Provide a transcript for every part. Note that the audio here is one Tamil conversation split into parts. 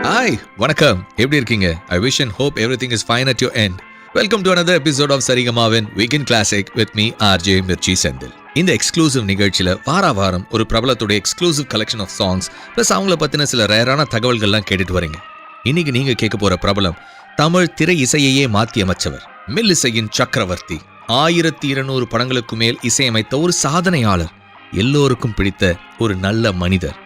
ஹாய் வணக்கம், எப்படி இருக்கீங்க? I wish and hope everything is fine at your end. Welcome to another episode of சரிகமாவின் weekend classic with me RJ Mirchi Senthil. இந்த எக்ஸ்க்ளூசிவ் நிகழ்ச்சியில வாரம் ஒரு பிரபலத்துடைய exclusive collection of songs plus அவங்கள பத்தின சில ரேரான தகவல்கள்லாம் கேட்டுட்டு வரீங்க. இன்னைக்கு நீங்க கேட்க போற பிரபலம் தமிழ் திரை இசையையே மாற்றி அமைச்சவர், மெல்லிசையின் சக்கரவர்த்தி, 1200 படங்களுக்கு மேல் இசையமைத்த ஒரு சாதனையாளர், எல்லோருக்கும் பிடித்த ஒரு நல்ல மனிதர்,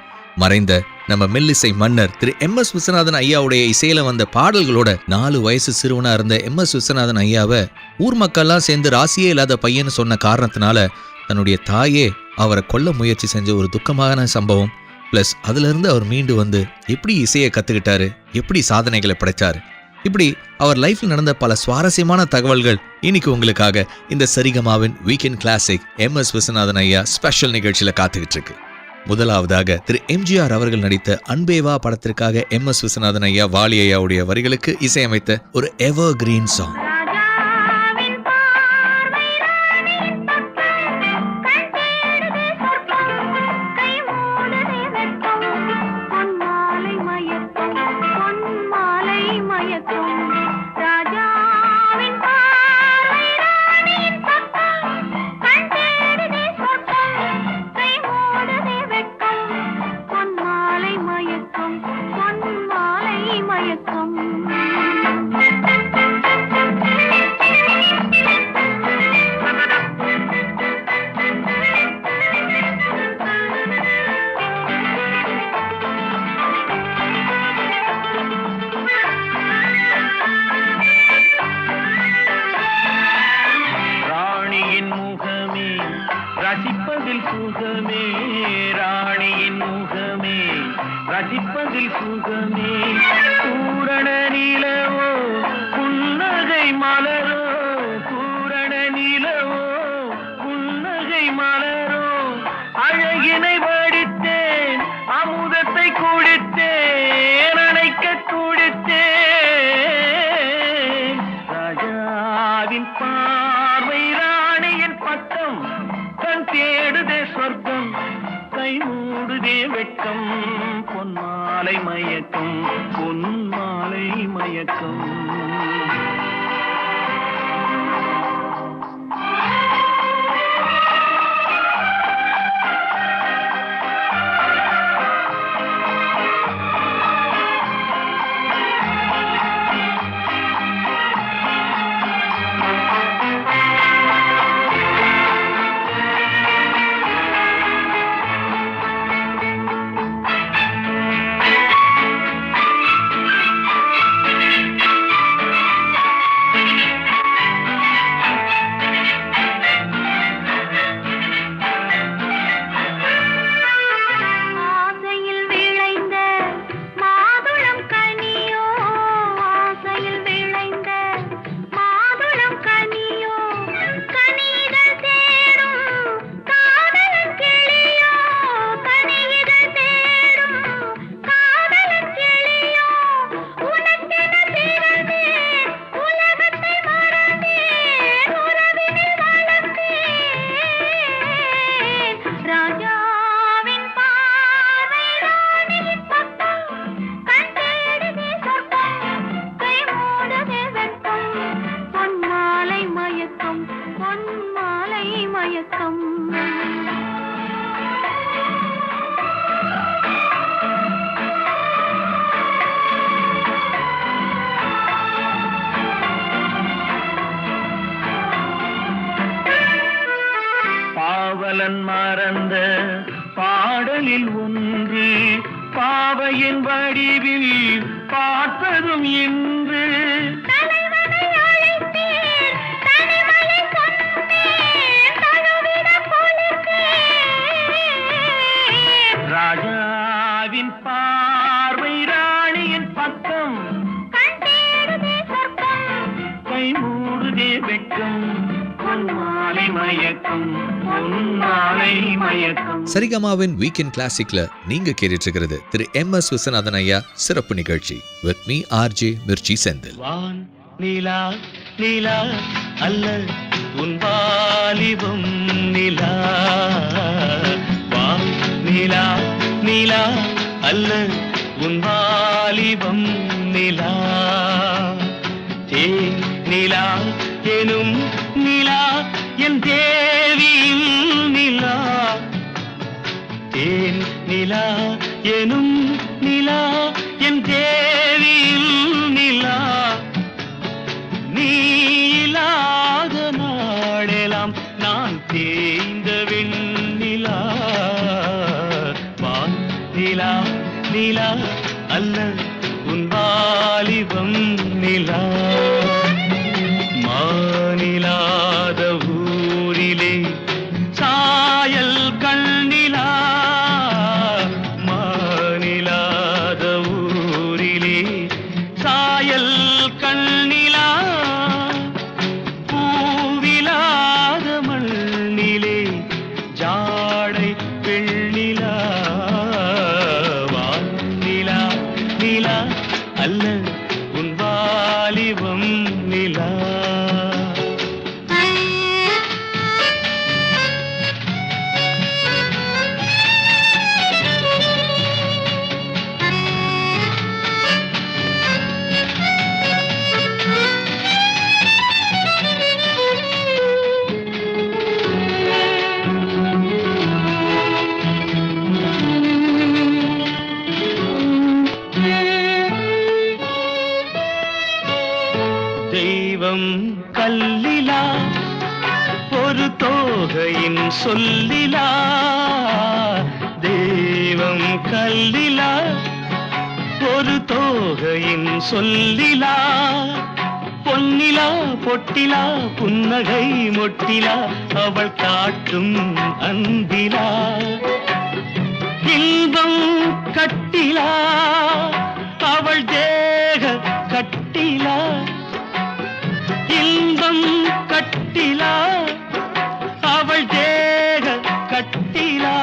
மறைந்த நம்ம மெல்லிசை மன்னர் திரு MS விஸ்வநாதன் ஐயாவுடைய இசையில வந்த பாடல்களோட 4 வயசு சிறுவனா இருந்த MS விஸ்வநாதன் ஐயாவை ஊர் மக்கள்லாம் சேர்ந்து ராசியே இல்லாத பையன்னு சொன்ன காரணத்தினால தன்னுடைய தாயே அவரை கொல்ல முயற்சி செஞ்ச ஒரு துக்கமான சம்பவம். பிளஸ் அதுல இருந்து அவர் மீண்டு வந்து எப்படி இசையை கத்துக்கிட்டாரு, எப்படி சாதனைகளை படைச்சாரு, இப்படி அவர் லைஃப்ல நடந்த பல சுவாரஸ்யமான தகவல்கள் இன்னைக்கு உங்களுக்காக இந்த சரிகமாவின் வீக்கெண்ட் கிளாசிக் MS விஸ்வநாதன் ஐயா ஸ்பெஷல் நிகழ்ச்சியில காத்துக்கிட்டு இருக்கு. முதலாவதாக திரு MGR அவர்கள் நடித்த அன்பேவா படத்திற்காக MS விஸ்வநாதன் ஐயா வாலி ஐயாவுடைய வரிகளுக்கு இசையமைத்த ஒரு எவர் கிரீன் சாங். ரசிப்பதில் சுகமே ராணியின் முகமே, ரசிப்பதில் சுகமே, பூரண நிலவோ புன்னகை மலரோ, பூரண நிலவோ புன்னகை மலரோ, அழகினை வடித்தேன் அமுதத்தை குடித்தேன் அணைக்க குடித்தேன், ராஜாவின் பார்வை ராணியின் பட்டம், கண் தேடுதே சொர்க்கம் கை மூடுதே வெட்கம், பொன்மாலை மயக்கம் பொன்மாலை மயக்கம். பாவலன் மறந்த பாடலில் ஒன்று, பாவையின் வடிவில் பார்த்ததும் இன்று, ராஜாவின் பார்வை ராணியின் பக்கம், கை மூடுதே வெட்கம் பொன்மாலை மயக்கம் பொன்மாலை மயக்கம். சரிகமாவின் வீக்கெண்ட் கிளாசிக்ல நீங்க கேட்டுட்டு இருக்கிறது திரு MS விஸ்வநாதன் ஐயா சிறப்பு நிகழ்ச்சி with me RJ Mirchi Senthil. வான் நீலா நீலா அல்ல உன் வாலிபம் நிலா, வான் நீலா நீலா அல்ல உன் வாலிபம் நிலா. தேன் நிலா எனும் நிலா என் தேவியின் நிலா. தேன் நிலா எனும் நிலா என் தேவியின் நிலா. நீ இல்லாத நாளெல்லாம் நான் தேய்ந்த வெண்ணிலா. வான் நிலா நிலா அல்ல உன் வாலிபம் நிலா. மானிலாத ஊரிலே சாயல் கண்ணிலா. மானிலாத ஊரிலே சாயல் கண்ணிலா. பூவிலாத மண்ணிலே ஜாடை பெண்ணிலா. வானிலா நிலா அல்ல உன் வாலிபம் நிலா. தெய்வம் கல்லிலா ஒரு தோகையின் சொல்லிலா. தெய்வம் கல்லிலா ஒரு தோகையின் சொல்லிலா. பொன்னிலா பொட்டிலா புன்னகை மொட்டிலா அவள் காட்டும் அன்பிலா. இன்பம் கட்டிலா அவள் தேக கட்டிலா. இன்பம் கட்டிலா அவள் தேக கட்டிலா.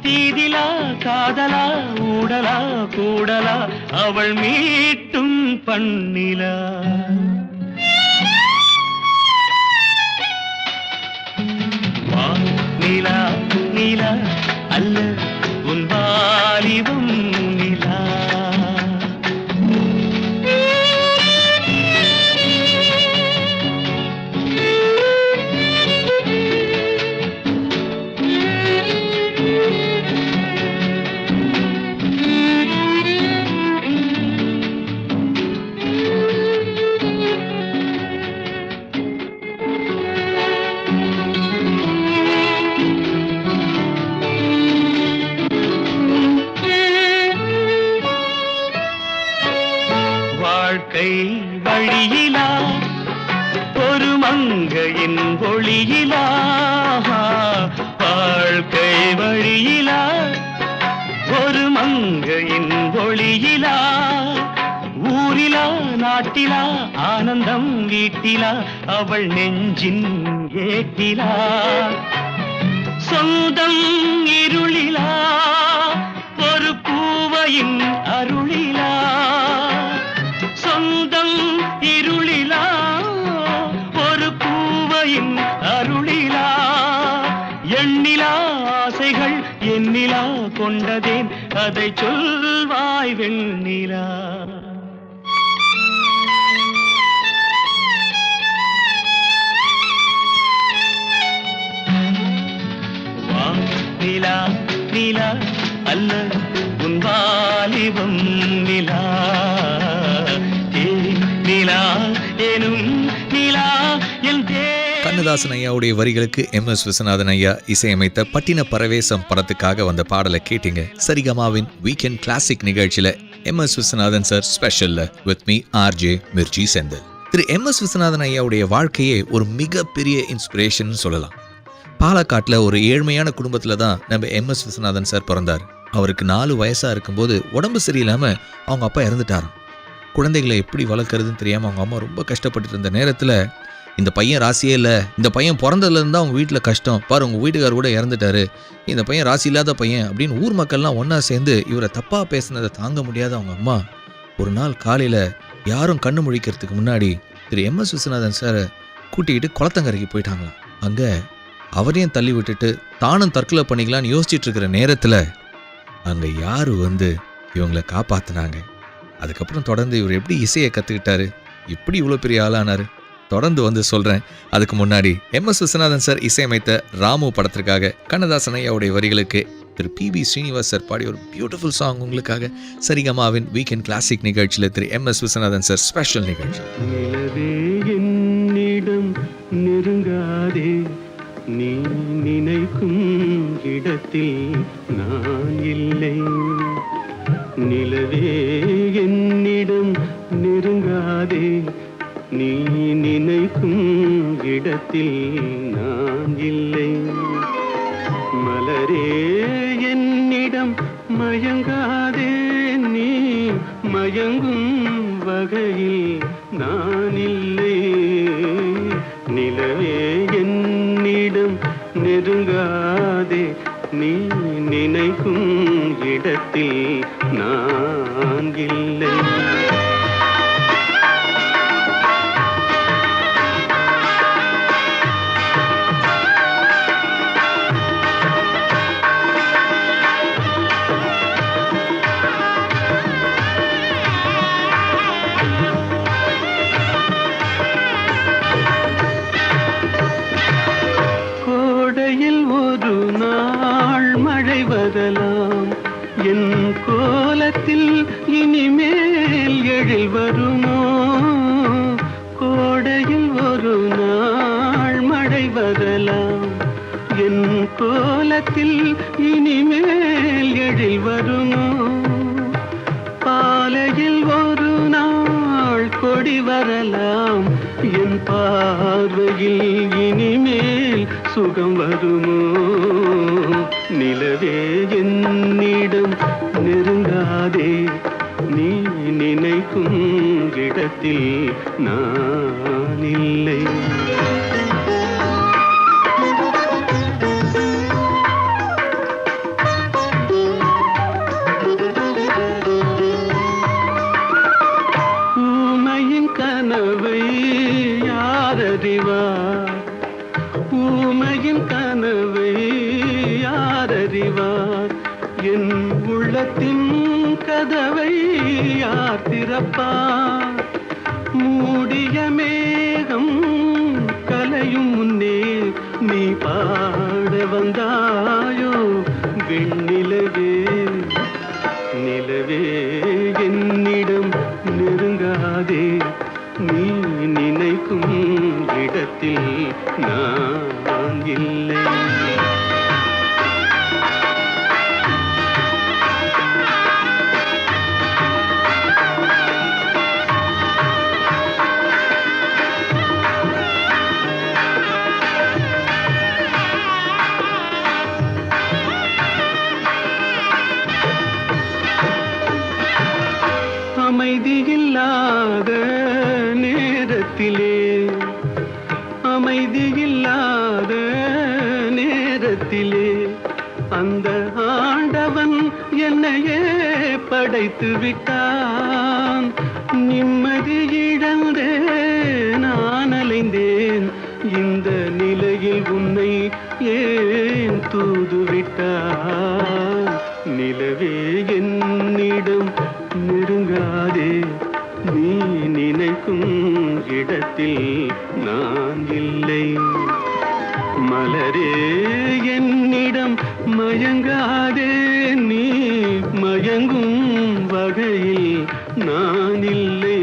தீதிலா காதலா ஊடலா கூடலா அவள் மீட்டும் பண்ணிலா. நிலா நிலா அல்ல உன் வாலிபம் நிலா. வாழ்க்கை வழியிலா ஒரு மங்கையின் ஒளியிலா. வாழ்க்கை வழியிலா ஒரு மங்கையின் ஒளியிலா. ஊரிலா நாட்டிலா ஆனந்தம் வீட்டிலா அவள் நெஞ்சின் ஏட்டிலா. சொந்தம் இருளிலா ஒரு பூவையின் அருளிலா. சொந்தம் இருளிலா ஒரு பூவையின் அருளிலா. எண்ணிலா ஆசைகள் எண்ணிலா கொண்டதேன் அதை சொல்வாய் வெண்ணிலா. நிலா நிலா அல்ல உன் வாலிபம் நிலா. நிலா எனும் நிலா என் கண்ணதாசன் ஐயாவுடைய வரிகளுக்கு எம்.எஸ். விஸ்வநாதன் ஐயா இசையமைத்த பட்டின பரவேசம் படத்துக்காக வந்த பாடலை கேட்டீங்க. சரிகமாவின் வீக்கெண்ட் கிளாசிக் நிகழ்ச்சியில எம்.எஸ். விஸ்வநாதன் சார் ஸ்பெஷல்ல with me RJ Mirchi Senthil. திரு எம்.எஸ். விஸ்வநாதன் ஐயாவுடைய வாழ்க்கையே ஒரு மிகப்பெரிய இன்ஸ்பிரேஷன் சொல்லலாம். பாலக்காட்டில் ஒரு ஏழ்மையான குடும்பத்தில் தான் நம்ம எம்.எஸ். விஸ்வநாதன் சார் பிறந்தார். அவருக்கு 4 வயசாக இருக்கும்போது உடம்பு சரியில்லாமல் அவங்க அப்பா இறந்துட்டாராம். குழந்தைகளை எப்படி வளர்க்குறதுன்னு தெரியாமல் அவங்க அம்மா ரொம்ப கஷ்டப்பட்டு இருந்த நேரத்தில் இந்த பையன் ராசியே இல்லை, இந்த பையன் பிறந்ததுலேருந்து தான் அவங்க வீட்டில் கஷ்டம் பாரு, உங்கள் வீட்டுக்கார் கூட இறந்துட்டாரு, இந்த பையன் ராசி இல்லாத பையன் அப்படின்னு ஊர் மக்கள்லாம் ஒன்றா சேர்ந்து இவரை தப்பாக பேசினதை தாங்க முடியாத அவங்க அம்மா ஒரு நாள் காலையில் யாரும் கண்ணு முழிக்கிறதுக்கு முன்னாடி திரு எம்.எஸ். விஸ்வநாதன் சாரை கூட்டிக்கிட்டு குளத்தங்கரைக்கு போயிட்டாங்களாம். அங்கே அவரையும் தள்ளி விட்டுட்டு தானும் தற்கொலை பண்ணிக்கலான்னு யோசிச்சுட்டு இருக்கிற நேரத்தில் அங்கே யார் வந்து இவங்களை காப்பாற்றினாங்க. அதுக்கப்புறம் தொடர்ந்து இவர் எப்படி இசையை கற்றுக்கிட்டாரு, இப்படி இவ்வளோ பெரிய ஆளானாரு, தொடர்ந்து வந்து சொல்கிறேன். அதுக்கு முன்னாடி எம்எஸ் விஸ்வநாதன் சார் இசையமைத்த ராமு படத்திற்காக கண்ணதாசன் ஐயாவுடைய வரிகளுக்கு திரு பி ஸ்ரீனிவாஸ் சார் பாடிய ஒரு பியூட்டிஃபுல் சாங் உங்களுக்காக. சரிகமாவின் வீக்கெண்ட் கிளாசிக் நிகழ்ச்சியில் திரு எம்எஸ் விஸ்வநாதன் சார் ஸ்பெஷல் நிகழ்ச்சி. நிலவே என்னிடம் நெருங்காதே, நீ நினைக்கும் இடத்தில் நான் இல்லை. நிலவே என்னிடம் நெருங்காதே, நீ நினைக்கும் இடத்தில் நான் இல்லை. மலரே என்னிடம் மயங்காதே, நீ மயங்கும் வகையில் நான் இல்லை. நிலவே என்னிடம் நெருங்காதே, நீ நினைக்கும் இடத்தில் நான் இல்லை. என் கோலத்தில் இனிமேல் எழில் வருமோ? கோடையில் ஒரு நாள் மழை வரலாம். என் கோலத்தில் இனிமேல் எழில் வருமோ? பாலையில் ஒரு நாள் கொடி வரலாம். என் பார்வையில் இனிமேல் சுகம் வருமோ? நிலவே என்னிடம் நெருங்காதே, நீ நினைக்கும் இடத்தில் நான் இல்லை. ஊமையின் கனவை யாரறிவார்? ஊமையின் கனவை யாரறிவார்? என் உள்ளத்தின் கதவை யார் திறப்பார்? மூடிய மேகம் கலையும் முன்னே நீ பாட வந்தாயோ வெண்ணிலவே. நிலவே என்னிடம் நெருங்காதே, நீ நினைக்கும் இடத்தில் நான் இல்லை. அமைதியில்லாத நேரத்திலே, அமைதியில்லாத நேரத்திலே அந்த ஆண்டவன் என்னையே படைத்து விட்டான். நிம்மதி இழந்தே நான் அலைந்தேன். இந்த நிலையில் உன்னை ஏன் தூதுவிட்டான்? நிலவே என்னிடம் நெருங்காதே, நீ நினைக்கும் இடத்தில் நான் இல்லை. மலரே என்னிடம் மயங்காதே, நீ மயங்கும் வகையில் நான் இல்லை.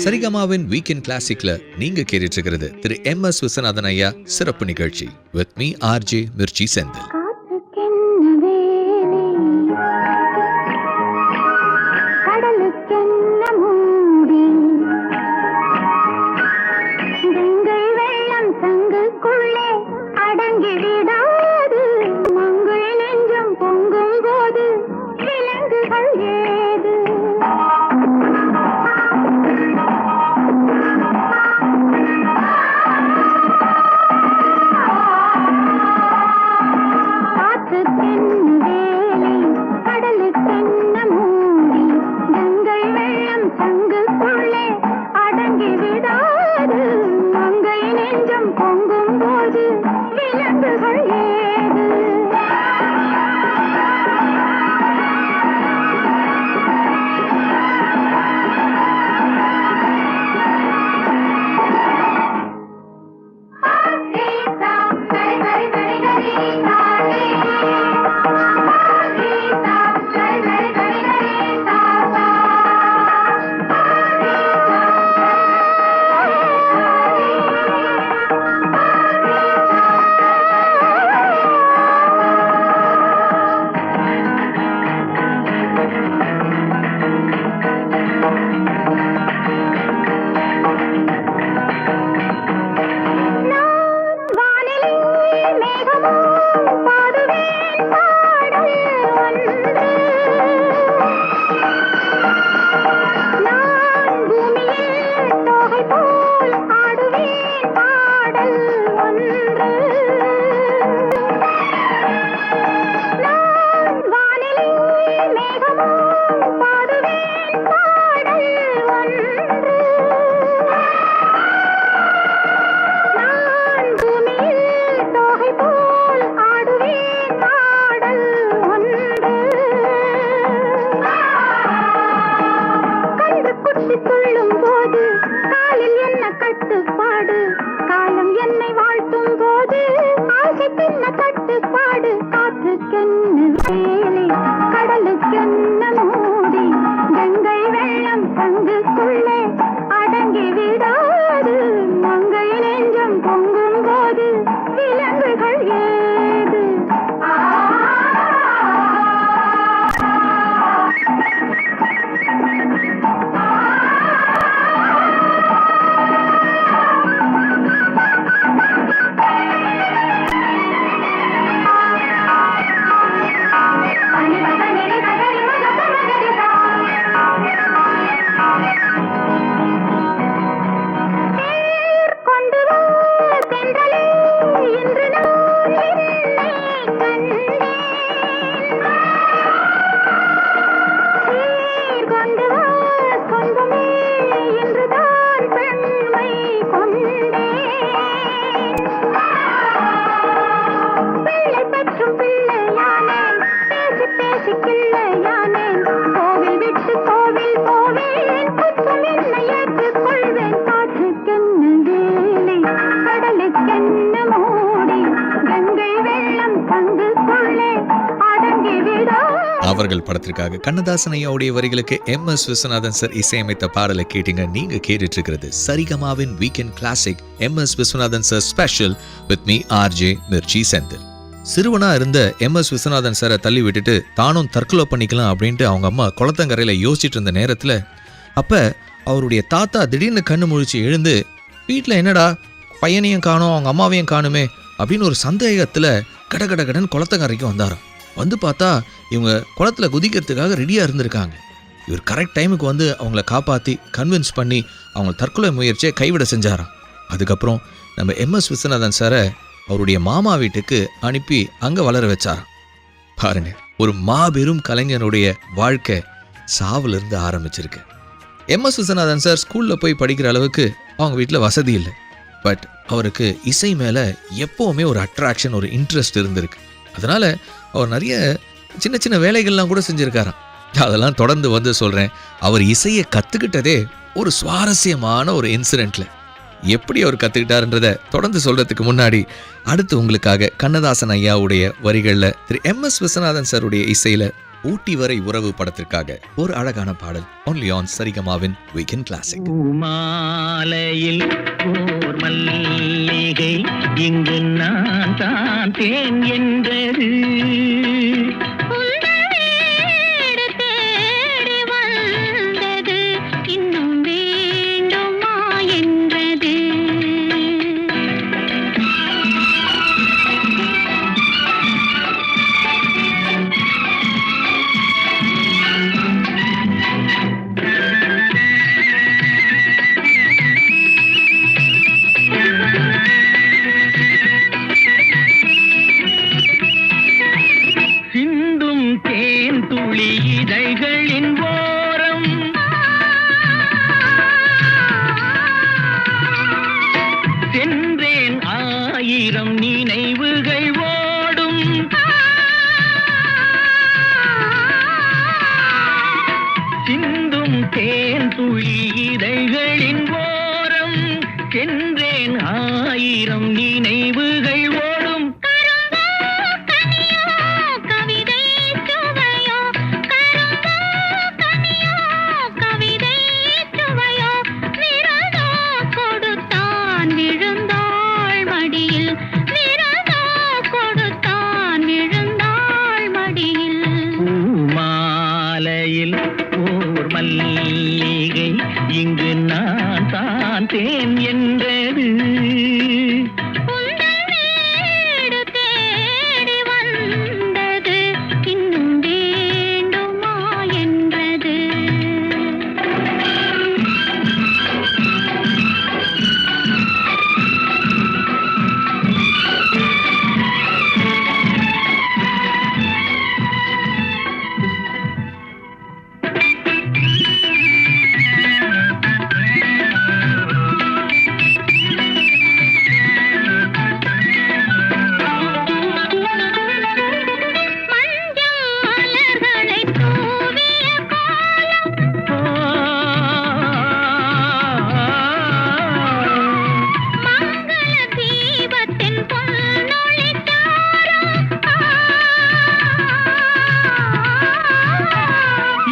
சரிகமாவின் வீக்கெண்ட் கிளாசிக்ல நீங்க கேட்டுட்டு இருக்கிறது திரு எம்எஸ் விஸ்வநாதன் ஐயா சிறப்பு நிகழ்ச்சி with me RJ Mirchi Senthil. மலர்கள் படத்திற்காக கண்ணதாசன் ஐயாவுடைய வரிகளுக்கு MS விஸ்வநாதன் சார் இசையமைத்த பாடலை கேட்டீங்க. நீங்க கேட்டுட்டு இருக்கிறது சரிகமாவின் weekend classic, MS Viswanathan sir special with me RJ Mirchi Senthil. சிறுவனா இருந்த MS விஸ்வநாதன் சாரை தள்ளி விட்டுட்டு தானும் தற்கொலை பண்ணிக்கலாம் அப்படின்ட்டு அவங்க அம்மா குளத்தங்கரையில யோசிச்சுட்டு இருந்த நேரத்துல அப்ப அவருடைய தாத்தா திடீர்னு கண்ணு முழிச்சு எழுந்து, வீட்டில் என்னடா பையனையும் காணோம் அவங்க அம்மாவையும் காணுமே அப்படின்னு ஒரு சந்தேகத்துல கடகடகடன் குளத்தங்கரைக்கு வந்தாராம். வந்து பார்த்தா இவங்க குளத்துல குதிக்கிறதுக்காக ரெடியா இருந்திருக்காங்க. இவர் கரெக்ட் டைமுக்கு வந்து அவங்கள காப்பாற்றி கன்வின்ஸ் பண்ணி அவங்க தற்கொலை முயற்சியை கைவிட செஞ்சாராம். அதுக்கப்புறம் நம்ம MS விஸ்வநாதன் சாரை அவருடைய மாமா வீட்டுக்கு அனுப்பி அங்கே வளர வச்சாராம். பாருங்க, ஒரு மாபெரும் கலைஞனுடைய வாழ்க்கை சாவுலேருந்து ஆரம்பிச்சிருக்கு. MS விஸ்வநாதன் சார் ஸ்கூலில் போய் படிக்கிற அளவுக்கு அவங்க வீட்டில் வசதி இல்லை. பட் அவருக்கு இசை மேலே எப்போவுமே ஒரு அட்ராக்ஷன், ஒரு இன்ட்ரெஸ்ட் இருந்திருக்கு. அதனால் அவர் நிறைய சின்ன சின்ன வேலைகள்லாம் கூட செஞ்சுருக்காராம். அதெல்லாம் தொடர்ந்து வந்து சொல்கிறேன். அவர் இசையை கற்றுக்கிட்டதே ஒரு சுவாரஸ்யமான ஒரு இன்சிடெண்ட்டில். எப்படி அவர் கற்றுக்கிட்டாருன்றதை தொடர்ந்து சொல்கிறதுக்கு முன்னாடி அடுத்து உங்களுக்காக கண்ணதாசன் ஐயாவுடைய வரிகளில் திரு MS விஸ்வநாதன் சாருடைய இசையில் ஊட்டி வரை உறவு படத்திற்காக ஒரு அழகான பாடல். ஒன்லி ஆன் சரிகமாவின் வீக்கெண்ட் கிளாசிக். மாலையில் ஓர் மல்லிகை இங்கு நான் தான் தேன் என்றது, இன்னும் வேண்டுமா என்றது. சிந்தும் தேன் துளி இதழ்களின் ஓரம், சென்றேன் ஆயிரம் நினைவுகள் ஓடும், சிந்தும் தேன் துளி இதழ்களின் ஓரம், சென்றேன் ஆயிரம் நினைவுகள் ஓடும். மாலையில் ஓர் மல்லிகை இங்கு நான் தான் தேன் என்றது, இன்னும் வேண்டுமா என்றது.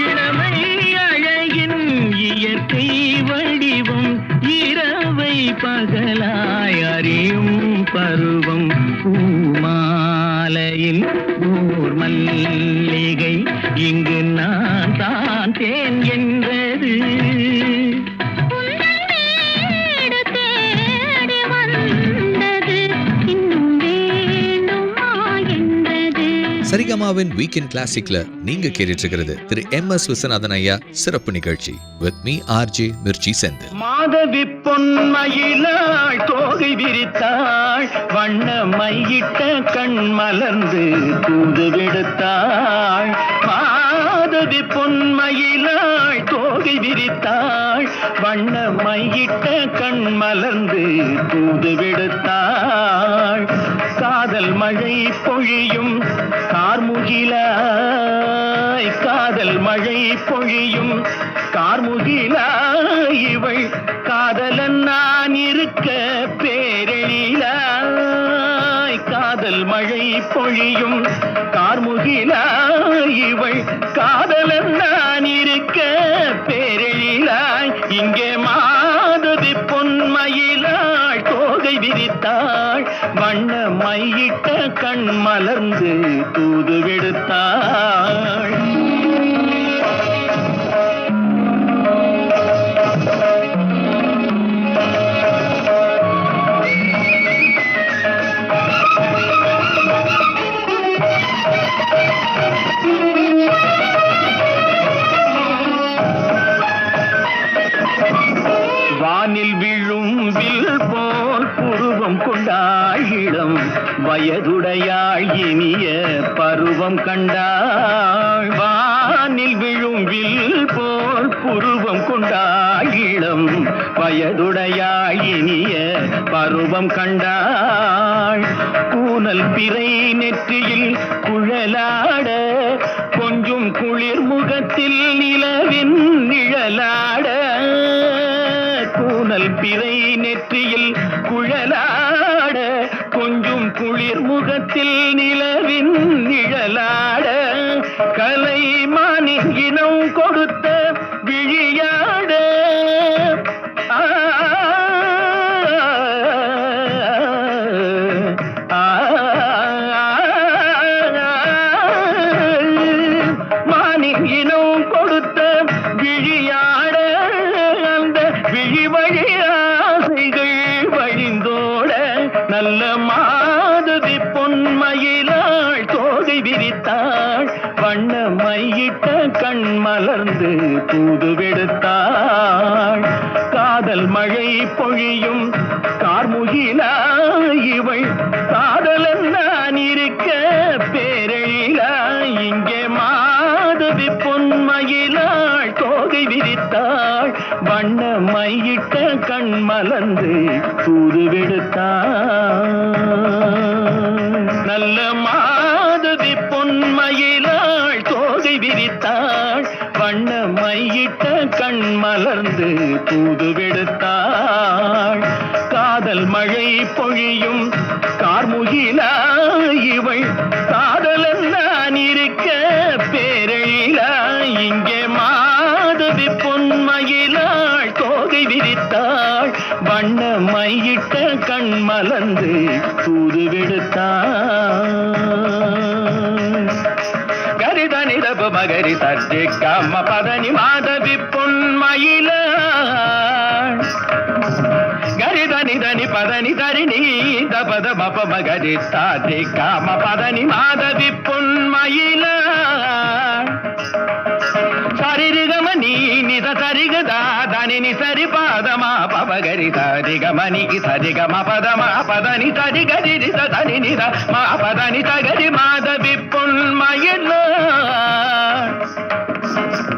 இளமை அழகின் இயற்கை வடிவம், இரவை பகலாய் அறியும் பருவம். பூமாலையில் ஓர் மல்லிகை இங்கு நான் தான் தேன் என்றது, இன்னும் வேண்டுமா என்றது. சரிகமாவின் வீக்கெண்ட் கிளாசிக்ல நீங்க கேட்டுட்டு இருக்கிறது திரு MS விஸ்வநாதன் ஐயா சிறப்பு நிகழ்ச்சி with me RJ Mirchi Senthil. Madhavi பொன்மயிலாள் தோகை விரித்தாள், வண்ண மையிட்ட கண் மலர்ந்து தூது விடுத்தாள். மாதவி பொன்மயிலாள் தோகை விரித்தாள், வண்ண மையிட்ட கண் மலர்ந்து தூது விடுத்தாள். காதல் மழை பொழியும் கார்முகிலாய், காதல் மழை பொழியும் கார்முகிலாய், இவள் காதலன் நான் இருக்க பேரெழிலாய். காதல் மழை பொழியும் கார்முகிலாய் இவள் காதலன் நான் இருக்க பேரெழிலாய் இங்கே மாதவி பொன்மயிலாள் தோகை விரித்தாள் வண்ண மையிட்ட கண் மலர்ந்து தூது விடுத்தாள். வானில் விழும் வில் போல் புருவம் கொண்டாள் இளம் வயதுடையாள் இனிய பருவம் கண்டாள். வானில் விழும் வில் போல் புருவம் கொண்டாள் இளம் வயதுடையாள் இனிய பருவம் கண்டாள். கூனல் பிறை நெற்றியில் குழலாட கொஞ்சம் குளிர் முகத்தில் நிலவின் நிழலாட. கூனல் பிறை நெற்றியில் குழலாட கொஞ்சம் குளிர் முகத்தில் நிலவின் நிழலாட. கலைமானின் இனம் கொடுத்த விழியாட. மானின் இனம் கொடுத்த விழியாட. அந்த விழி வழி ஆசைகள் வழிந்தோட நல்ல மாதவி பொன்மயிலாள் தோகை விரித்தாள் வண்ண மையிட்ட கண் மலர்ந்து தூது விடுத்தாள். காதல் மழை பொழியும் கார்முகிலாய் இவள் காதலன் நான் இருக்க பேரெழிலாய் இங்கே மாதவி பொன்மயிலாள் தோகை விரித்தாள் வண்ண மையிட்ட கண் மலர்ந்து தூது விடுத்தாள். நல்ல மாதவி பொன்மயிலாள் தோகை விரித்தாள் வண்ண மையிட்ட கண் மலர்ந்து தூது விடுத்தாள். காதல் மழை பொழியும் கார்முகிலாய் இவள் காதலன் நான் இருக்க பேரெழிலாய் இங்கே மாதவி பொன்மயிலாள் தோகை விரித்தாள் வண்ண மையிட்ட கண் மலர்ந்து தூது விடுத்தாள். கரிதனி தப மகரி தர்ஜி கம்ம பதனி மாதவி பொன்மயிலாள். கரிதனி தனி பதனி தரிணி தபத மப மகரி தாஜி காம பதனி மாதவி பொன்மயிலாள். சரிகமணி நித சரிகதா தனி சரி பாதமா பவகரி சரிகமணி சரிகம பதமா பதனி சரிகரி தனி நித மா பதனி சகரி மாதவி பொன்மயிலாள்.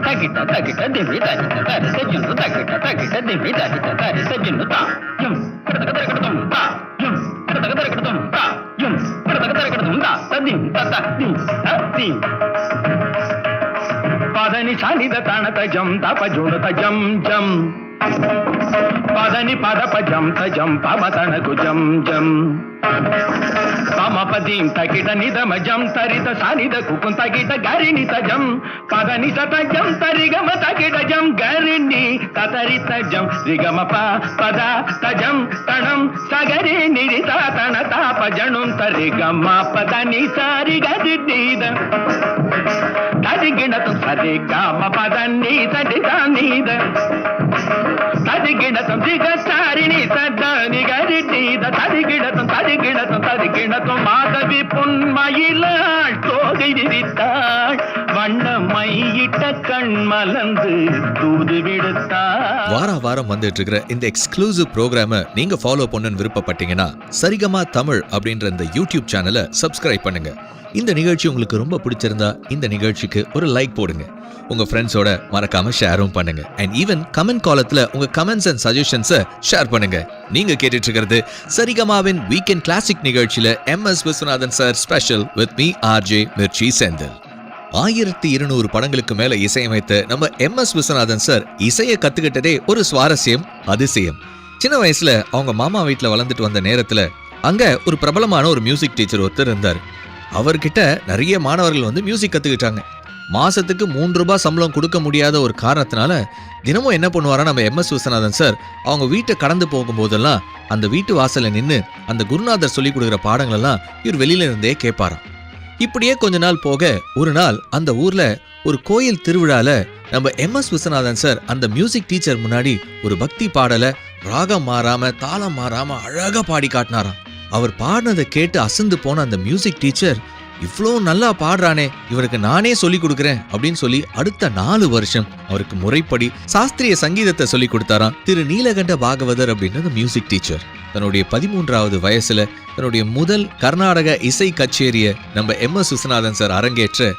தகிட்ட தகிட்ட திவி தகிட்ட தரி சஜுன்னு தகிட்ட தகிட்ட திவி தகிட்ட தரி சஜுன்னு தா யும் கடதக தரகடதும் தா யும் கடதக தரகடதும் தா யும் கடதக தரகடதும் தா ததிம் தத திம் ததி பதனி சானித தனத ஜம் தப ஜுனத ஜம் ஜம் பதனி பத பஜம் தஜம் பம தனகு ஜம் ஜம் பமபதீம் தகிட நிதம ஜம் தரித சானித குக்கும் தகிட கரிணி தஜம் பதனி தஜம் தரிகம தகிட ஜம் கரிணி ததரி தஜம் ரிகம பத தஜம் தணம் சகரி நிரித தன தாப ஜனும் தரிகம பதனி சாரி கதி நீத தரிகிணத்தும் சரிகம பதனி சடித நீத தரிகிணத்தும் திகசாரிணி சதனி கரி நீத தரிகிணத்தும் தரிகிணத்தும் தரிகிணத்தும் மாதவி பொன்மயிலாள் தோகை விரித்தாள் வண்ண மையிட்ட கண் மலர்ந்து தூது விடுத்தாள். வாரம் வந்துட்டு இருக்கிற இந்த எக்ஸ்க்ளூசிவ் ப்ரோக்ராமை நீங்க ஃபாலோ பண்ணணும்னு விருப்பப்பட்டீங்கன்னா சரிகமா தமிழ் அப்படின்ற இந்த யூடியூப் சேனலை சப்ஸ்கிரைப் பண்ணுங்க. இந்த நிகழ்ச்சி உங்களுக்கு ரொம்ப பிடிச்சிருந்தா இந்த நிகழ்ச்சிக்கு ஒரு லைக் போடுங்க. உங்க ஃப்ரெண்ட்ஸோட மறக்காம ஷேரும் பண்ணுங்க. அண்ட் ஈவன் கமெண்ட் காலத்துல உங்க கமெண்ட்ஸ் அண்ட் சஜஷன்ஸை ஷேர் பண்ணுங்க. நீங்க கேட்டுட்டு இருக்கிறது சரிகமாவின் வீக்கெண்ட் கிளாசிக் நிகழ்ச்சியில MS Viswanathan sir special with me RJ Mirchi Senthil. 1200 படங்களுக்கு மேல இசையமைத்த நம்ம MS விஸ்வநாதன் சார் இசையை கத்துக்கிட்டதே ஒரு சுவாரஸ்யம், அதிசயம். சின்ன வயசுல அவங்க மாமா வீட்டுல வளர்ந்துட்டு வந்த நேரத்துல அங்க ஒரு பிரபலமான ஒரு மியூசிக் டீச்சர் ஒருத்தர் இருந்தார். அவர்கிட்ட நிறைய மாணவர்கள் வந்து மியூசிக் கத்துக்கிட்டாங்க. மாசத்துக்கு 3 ரூபாய் சம்பளம் கொடுக்க முடியாத ஒரு காரணத்தினால தினமும் என்ன பண்ணுவாரா நம்ம எம்.எஸ். விஸ்வநாதன் சார், அவங்க வீட்டை கடந்து போகும்போதெல்லாம் அந்த வீட்டு வாசல்ல நின்று அந்த குருநாதர் சொல்லி கொடுக்குற பாடங்கள் எல்லாம் இவர் வெளியில இருந்தே கேட்பாராம். இப்படியே கொஞ்ச நாள் போக ஒரு நாள் அந்த ஊர்ல ஒரு கோயில் திருவிழால நம்ம எம்.எஸ். விஸ்வநாதன் சார் அந்த மியூசிக் டீச்சர் முன்னாடி ஒரு பக்தி பாடலை ராகம் மாறாம தாளம் மாறாம அழகா பாடி காட்டினாராம். அவர் பாடினதை கேட்டு அசந்து போன அந்த மியூசிக் டீச்சர், இவ்வளோ நல்லா பாடுறானே, இவருக்கு நானே சொல்லி கொடுக்குறேன் அப்படின்னு சொல்லி அடுத்த 4 வருஷம் அவருக்கு முறைப்படி சாஸ்திரிய சங்கீதத்தை சொல்லி கொடுத்தாராம் திரு நீலகண்ட பாகவதர் அப்படின்ற மியூசிக் டீச்சர். தன்னுடைய 13வது வயசுல தன்னுடைய முதல் கர்நாடக இசை கச்சேரியை நம்ம எம்.எஸ். விஸ்வநாதன் சார் அரங்கேற்ற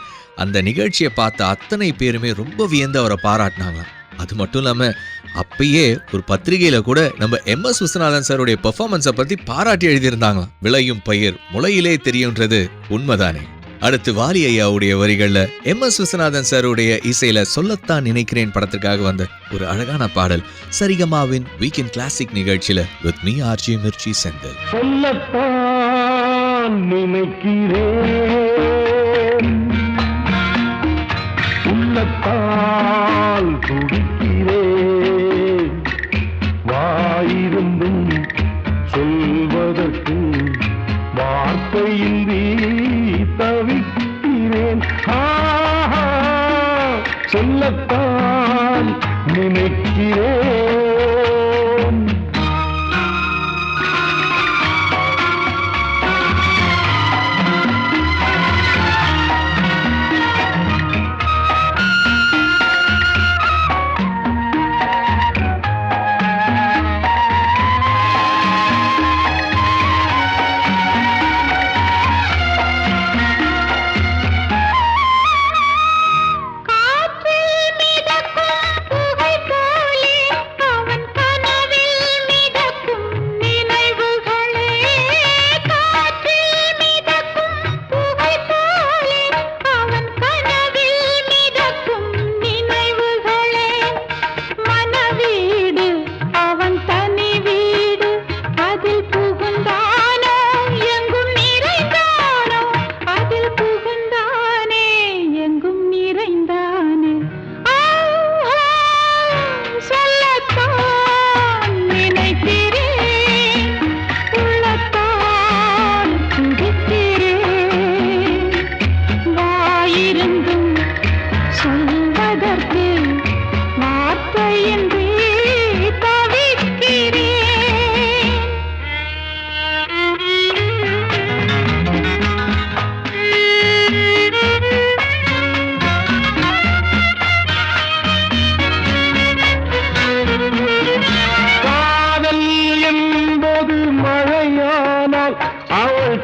அந்த நிகழ்ச்சியை பார்த்த அத்தனை பேருமே ரொம்ப வியந்து அவரை பாராட்டினாங்களாம். அது மட்டும் இல்லாம அப்பயே ஒரு பத்திரிகையில கூட நம்ம எம்.எஸ். விஸ்வநாதன் சாருடைய பெர்ஃபார்மன்ஸை பத்தி பாராட்டி எழுதியிருந்தாங்களாம். விளையும் பயிர் முளையிலே தெரியும்ன்றது உண்மைதானே. அடுத்து வாலி ஐயாவுடைய வரிகள்ல எம்.எஸ். விஸ்வநாதன் சாருடைய இசையில சொல்லத்தான் நினைக்கிறேன் படத்திற்காக வந்த ஒரு அழகான பாடல் சரிகமாவின் வீக்கெண்ட் கிளாசிக் நிகழ்ச்சியில with me RJ Mirchi Senthil. சொல்லத்தான் நினைக்கிறேன், உள்ளத்தால் துடிக்கிறேன், வாயிருந்தும் சொல்வதற்கு வார்த்தையின்றி தவிக்கிறேன். சொல்லத்தான் நினைக்கிறேன்.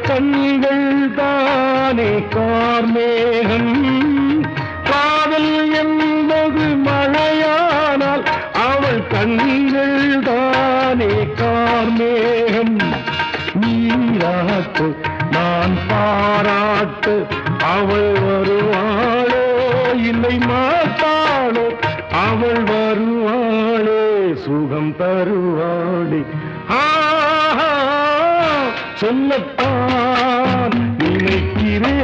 கண்கள் தானே கார்மேகம், காதல் என்பது மழையானால் அவள் கண்கள் தானே கார்மேகம். நீராட்டு நான் பாராட்டு அவள் வருவாளோ இல்லை மாட்டாளோ, அவள் வருவாளே சுகம் தருவாளே. சொல்லத்தான் நினைக்கிறேன்.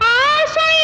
ஆசை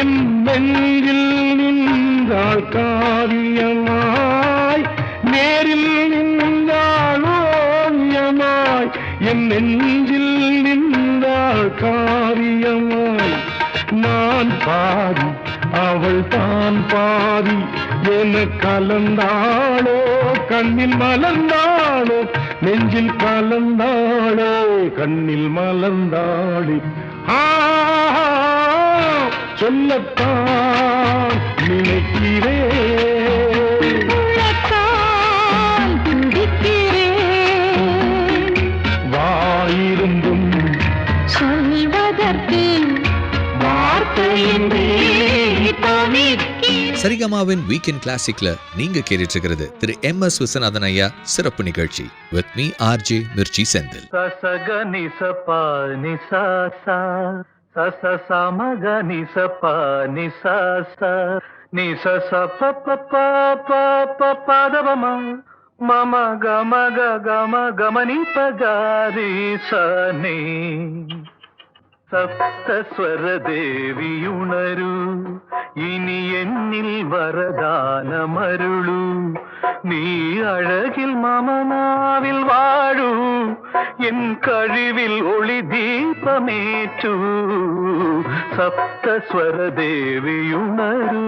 என் நெஞ்சில் நின்றாள் காவியமாய், நேரில் நின்றாள் ஓவியமாய், என் நெஞ்சில் நின்றாள் காவியமாய். நான் பாதி அவள் தான் பாதி என கலந்தாளோ, கண்ணில் மலர்ந்தாளோ, நெஞ்சில் கலந்தாளோ, கண்ணில் மலர்ந்தாளே. சொல்லத்தான் நினைக்கிறேன், உனக்கால் துடிக்கிறேன். வாயிருந்தும் சொல்வதற்கு வார்த்தையின்றி தவிக்கிறேன். சரிகமாவின் வீக்கெண்ட் கிளாசிக்ல நீங்க கேட்டுட்டு இருக்கிறது திரு MS விஸ்வநாதன் ஐயா சிறப்பு நிகழ்ச்சி with me RJ Mirchi Senthil. சசக நிசப நிசச சச சமக நிசப நிசச நிசச பப்ப பப்ப பதவம மம கம கம கமனி பகாரி சனே. സപ്തസ്വര ദേവിയുണരൂ, ഇനി എന്നിൽ വരദാനമരുളൂ. നീ അഴകിൽ മമനാവിൽ വാഴൂ, എൻ കഴിവിൽ ഒളി ദീപമേറ്റൂ. സപ്തസ്വര ദേവിയുണരൂ.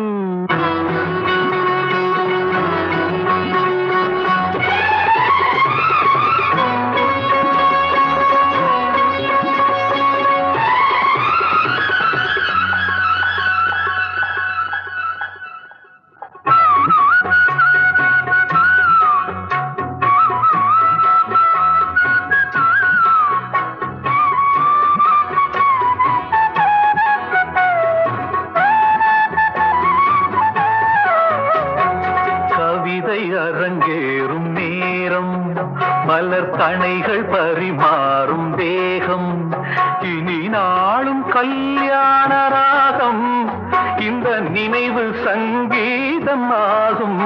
அரங்கேறும் நேரம், மலர் கணைகள் பரிமாறும் தேகம், இனி நாளும் கல்யாண ராகம், இந்த நினைவு சங்கீதம் ஆகும்.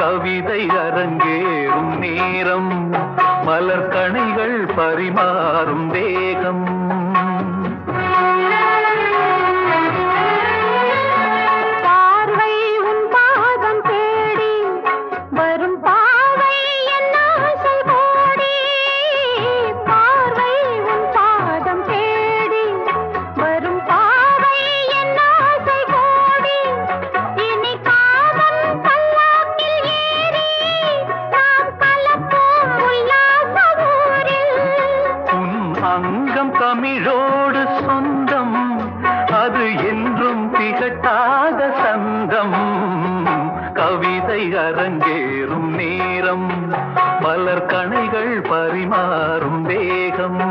கவிதை அரங்கேறும் நேரம், மலர் கணைகள் பரிமாறும் தேகம். அங்கம் தமிழோடு சொந்தம், அது என்றும் திகட்டாத சந்தம். கவிதை அரங்கேறும் நேரம், மலர் கணைகள் பரிமாறும் வேகம்.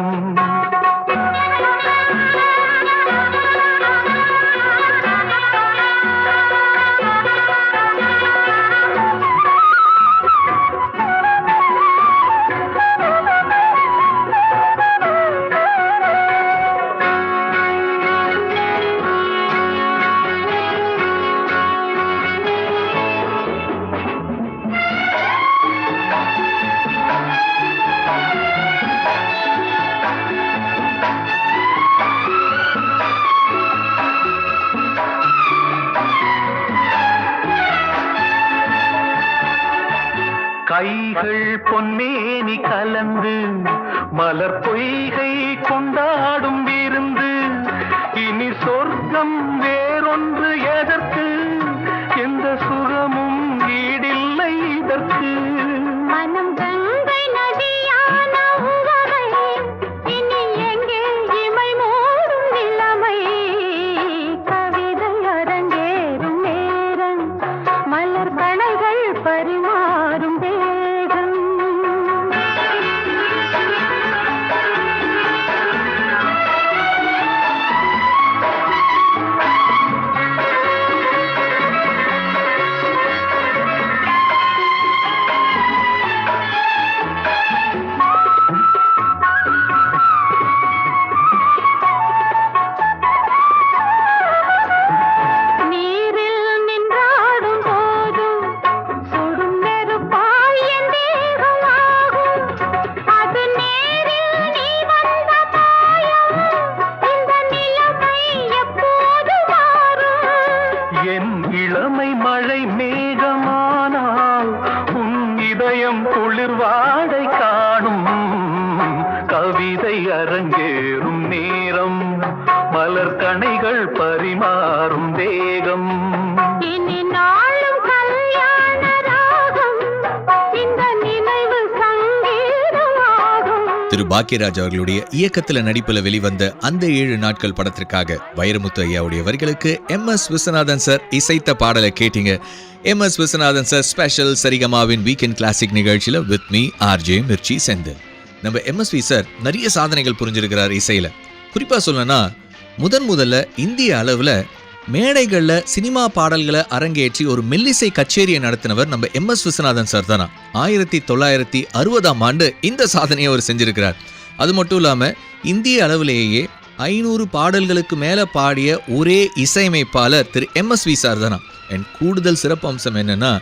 கைகள் பொன்மேனி கலந்து மலர் பொய்கை கொண்டாடும் விருந்து, இனி சொர்க்கம் வேறொன்று எதற்கு, எந்த சுகமும் ஈடில்லை இதற்கு. மனம் கங்கை நதியான உவகை, இனி எங்கே இமை மூடும் நிலைமை. கவிதை அரங்கேறும் நேரம், மலர் கணைகள் பரிமாறும் தேகம். இளமை மழை மேகமானால் உன் இதயம் குளிர்வாடை காணும். கவிதை அரங்கேறும் நேரம், மலர் கணைகள் பரிமாறும் வேகம். இனி நாளும் கல்யாண ராகம், இந்த நினைவு சங்கீதமாகும். திரு பாக்கியராஜ் அவர்களுடைய இயக்கத்துல நடிப்புல வெளிவந்த அந்த 7 நாட்கள் படத்திற்காக வைரமுத்து ஐயாவுடைய வரிகளுக்கு MS விஸ்வநாதன் சார் இசைத்த பாடலை கேட்டீங்க. MS விஸ்வநாதன் சார் ஸ்பெஷல் சரிகமாவின் வீக்கெண்ட் கிளாசிக் நிகழ்ச்சியில with me RJ Mirchi Senthil. நம்ம MSV சார் நிறைய சாதனைகள் புரிஞ்சிருக்கிறார் இசையில. குறிப்பா சொல்லணும்னா முதல்ல இந்திய அளவுல மேடைகள்ல சினிமா பாடல்களை அரங்கேற்றி ஒரு மெல்லிசை கச்சேரியை நடத்தினவர் நம்ம MS விஸ்வநாதன் சார் தானா. 1960ஆம் ஆண்டு இந்த சாதனையை அவர் செஞ்சிருக்கிறார். அது மட்டும் இல்லாம இந்திய அளவிலேயே 500 பாடல்களுக்கு மேல பாடிய ஒரே இசையமைப்பாளர் திரு MSV சார் தானா. கூடுதல் சிறப்பு அம்சம் என்னன்னா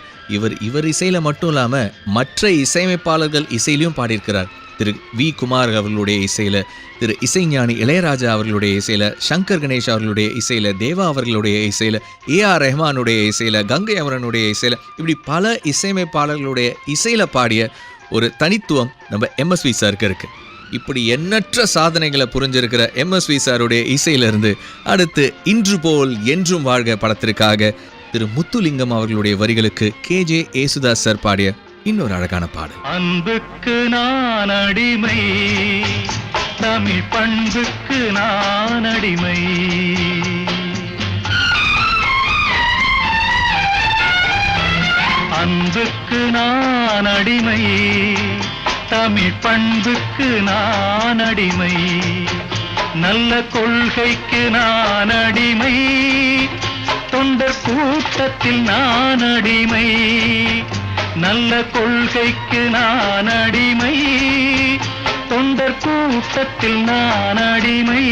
இவர் இசையில மட்டும் இல்லாம மற்ற இசையமைப்பாளர்கள் இசையிலையும் பாடியிருக்கிறார். திரு V குமார் அவர்களுடைய இசையில, திரு இசைஞானி இளையராஜா அவர்களுடைய இசையில, சங்கர் கணேஷ் அவர்களுடைய இசையில, தேவா அவர்களுடைய இசையில, AR ரஹ்மானுடைய இசையில, கங்கை அமரனுடைய இசையில, இப்படி பல இசையமைப்பாளர்களுடைய இசையில பாடிய ஒரு தனித்துவம் நம்ம MSV சாருக்கு இருக்கு. இப்படி எண்ணற்ற சாதனைகளை புரிஞ்சிருக்கிற MSV சாருடைய இசையிலிருந்து அடுத்து இன்று போல் என்றும் வாழ்க படத்திற்காக திரு முத்துலிங்கம் அவர்களுடைய வரிகளுக்கு KJ ஏசுதாஸ் சார் பாடிய இன்னொரு அழகான பாடல். அன்புக்கு நான் அடிமை, தமிழ் பண்புக்கு நான் அடிமை. அன்புக்கு நான் அடிமை, தமிழ் பண்புக்கு நான் அடிமை. நல்ல கொள்கைக்கு நான் அடிமை, தொண்டர் கூட்டத்தில் நான் அடிமை. நல்ல கொள்கைக்கு நான் அடிமை, தொண்டர் கூட்டத்தில் நான் அடிமை.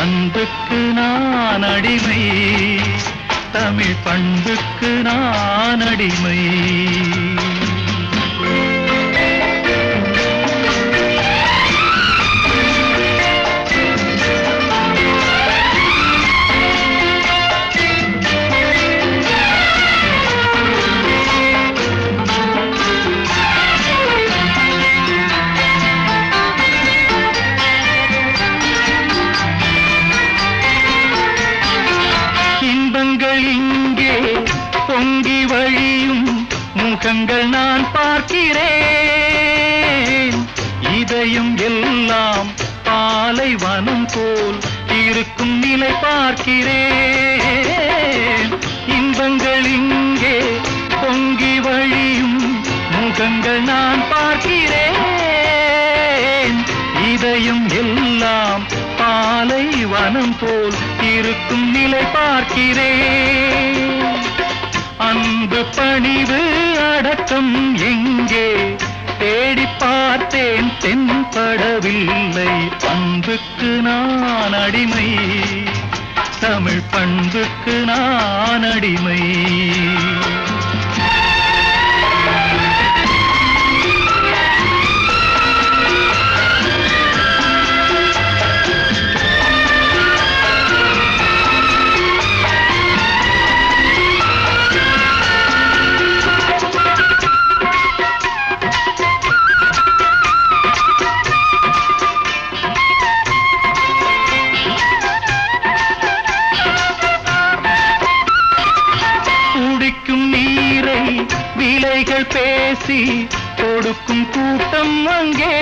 அன்புக்கு நான் அடிமை, தமிழ் பண்புக்கு நான் அடிமை. முகங்கள் நான் பார்க்கிறேன், இதயம் எல்லாம் பாலைவனம் போல் இருக்கும் நிலை பார்க்கிறேன். இன்பங்கள் இங்கே பொங்கி வழியும் முகங்கள் நான் பார்க்கிறேன், இதயம் எல்லாம் பாலைவனம் போல் இருக்கும் நிலை பார்க்கிறேன். அன்பு பணிவு அடக்கம் எங்கே தேடி பார்த்தேன் தென்படவில்லை. அன்புக்கு நான் அடிமை, தமிழ் பண்புக்கு நான் அடிமை. பேசி கொடுக்கும் கூட்டம் அங்கே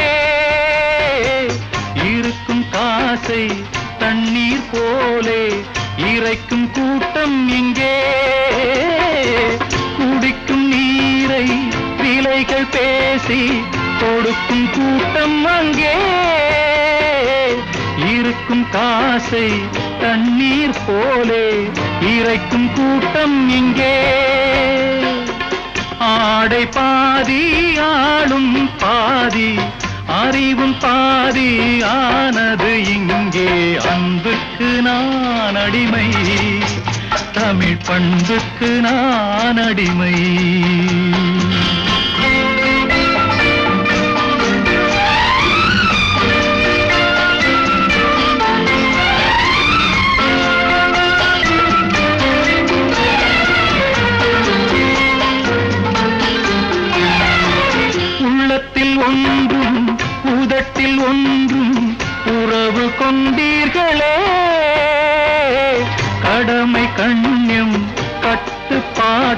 இருக்கும், காசை தண்ணீர் போலே இறைக்கும் கூட்டம் இங்கே. குடிக்கும் நீரை விலைகள் பேசி கொடுக்கும் கூட்டம் அங்கே இருக்கும், காசை தண்ணீர் போலே இறைக்கும் கூட்டம் இங்கே. ஆடை பாதி ஆளும் பாதி, அறிவும் பாதி ஆனது இங்கே. அன்புக்கு நான் அடிமை, தமிழ் பண்புக்கு நான் அடிமை.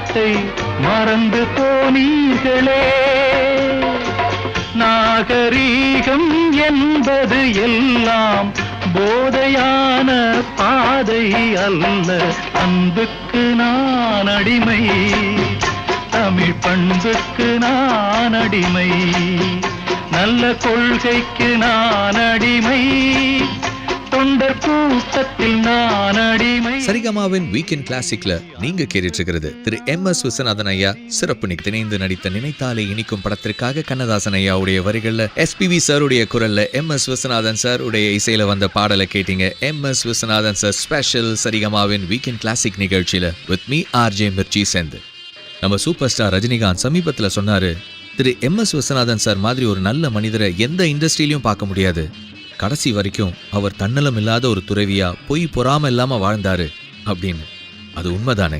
நாட்டை மறந்து போனீர்களே. நாகரீகம் என்பது எல்லாம் போதையான பாதை அல்ல. அன்புக்கு நான் அடிமை, தமிழ் பண்புக்கு நான் அடிமை, நல்ல கொள்கைக்கு நான் அடிமை, தொண்டர் கூட்டத்தில் நான் அடிமை. சரிகமாவின் வீக்கெண்ட் கிளாசிக்ல நீங்க கேட்டுட்டு இருக்கிறது திரு MS விஸ்வநாதன் ஐயா சிறப்பு இணைந்து நடித்த நினைத்தாலே இனிக்கும் படத்திற்காக கண்ணதாசன் ஐயாவுடைய வரிகள்ல SPV சாருடைய குரல்ல MS விஸ்வநாதன் சார் உடைய இசையில வந்த பாடலை கேட்டீங்க. MS விஸ்வநாதன் சார் ஸ்பெஷல் சரிகமாவின் வீக்கெண்ட் கிளாசிக் நிகழ்ச்சியில with me RJ Mirchi Senthil. நம்ம சூப்பர் ஸ்டார் ரஜினிகாந்த் சமீபத்துல சொன்னாரு, திரு MS விஸ்வநாதன் சார் மாதிரி ஒரு நல்ல மனிதரை எந்த இண்டஸ்ட்ரியிலையும் பார்க்க முடியாது. கடைசி வரைக்கும் அவர் தன்னலம் இல்லாத ஒரு துறவியா பொய் பொறாம இல்லாம வாழ்ந்தாரு அப்படின்னு. அது உண்மைதானே?